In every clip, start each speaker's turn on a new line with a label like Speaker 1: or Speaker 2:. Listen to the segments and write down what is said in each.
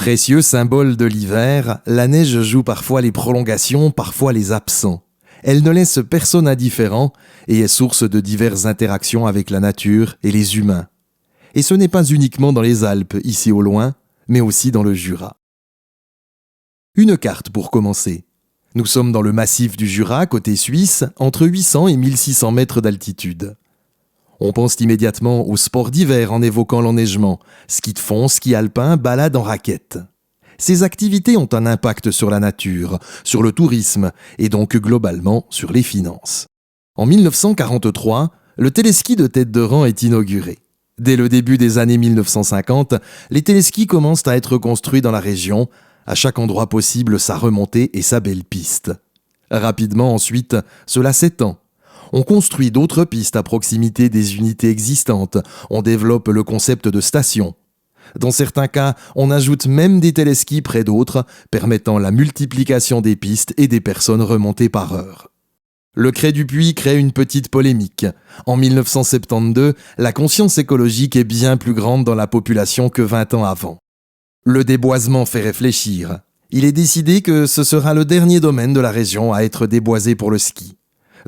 Speaker 1: Précieux symbole de l'hiver, la neige joue parfois les prolongations, parfois les absents. Elle ne laisse personne indifférent et est source de diverses interactions avec la nature et les humains. Et ce n'est pas uniquement dans les Alpes, ici au loin, mais aussi dans le Jura. Une carte pour commencer. Nous sommes dans le massif du Jura, côté suisse, entre 800 et 1600 mètres d'altitude. On pense immédiatement aux sports d'hiver en évoquant l'enneigement, ski de fond, ski alpin, balade en raquette. Ces activités ont un impact sur la nature, sur le tourisme et donc globalement sur les finances. En 1943, le téléski de tête de rang est inauguré. Dès le début des années 1950, les téléskis commencent à être construits dans la région, à chaque endroit possible sa remontée et sa belle piste. Rapidement ensuite, cela s'étend. On construit d'autres pistes à proximité des unités existantes, on développe le concept de station. Dans certains cas, on ajoute même des téléskis près d'autres, permettant la multiplication des pistes et des personnes remontées par heure. Le Crêt du Puy crée une petite polémique. En 1972, la conscience écologique est bien plus grande dans la population que 20 ans avant. Le déboisement fait réfléchir. Il est décidé que ce sera le dernier domaine de la région à être déboisé pour le ski.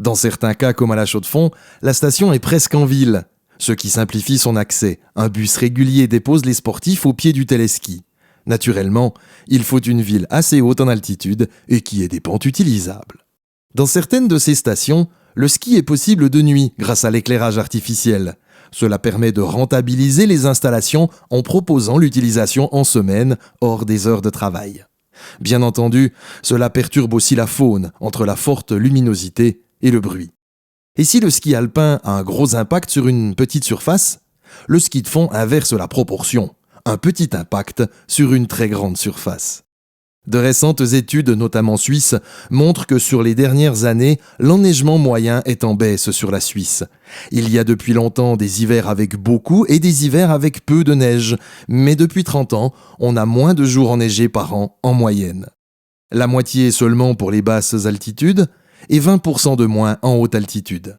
Speaker 1: Dans certains cas, comme à la Chaux-de-Fonds, la station est presque en ville, ce qui simplifie son accès. Un bus régulier dépose les sportifs au pied du téléski. Naturellement, il faut une ville assez haute en altitude et qui ait des pentes utilisables. Dans certaines de ces stations, le ski est possible de nuit grâce à l'éclairage artificiel. Cela permet de rentabiliser les installations en proposant l'utilisation en semaine, hors des heures de travail. Bien entendu, cela perturbe aussi la faune entre la forte luminosité et le bruit. Et si le ski alpin a un gros impact sur une petite surface, le ski de fond inverse la proportion, un petit impact sur une très grande surface. De récentes études, notamment suisses, montrent que sur les dernières années, l'enneigement moyen est en baisse sur la Suisse. Il y a depuis longtemps des hivers avec beaucoup et des hivers avec peu de neige, mais depuis 30 ans, on a moins de jours enneigés par an en moyenne. La moitié seulement pour les basses altitudes, et 20% de moins en haute altitude.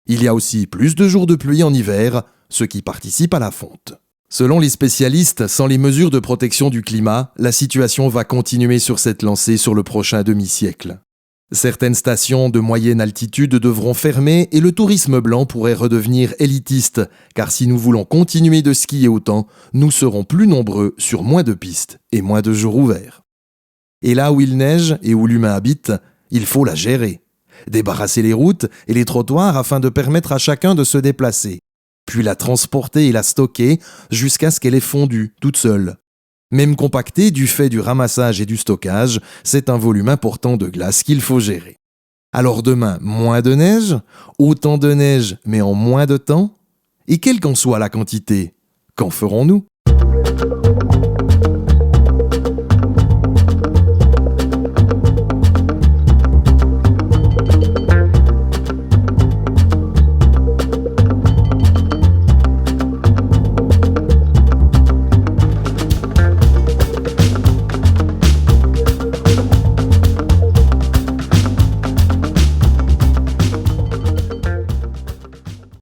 Speaker 1: Il y a aussi plus de jours de pluie en hiver, ce qui participe à la fonte. Selon les spécialistes, sans les mesures de protection du climat, la situation va continuer sur cette lancée sur le prochain demi-siècle. Certaines stations de moyenne altitude devront fermer et le tourisme blanc pourrait redevenir élitiste, car si nous voulons continuer de skier autant, nous serons plus nombreux sur moins de pistes et moins de jours ouverts. Et là où il neige et où l'humain habite, il faut la gérer. Débarrasser les routes et les trottoirs afin de permettre à chacun de se déplacer. Puis la transporter et la stocker jusqu'à ce qu'elle ait fondu toute seule. Même compactée du fait du ramassage et du stockage, c'est un volume important de glace qu'il faut gérer. Alors demain, moins de neige, autant de neige mais en moins de temps? Et quelle qu'en soit la quantité, qu'en ferons-nous ?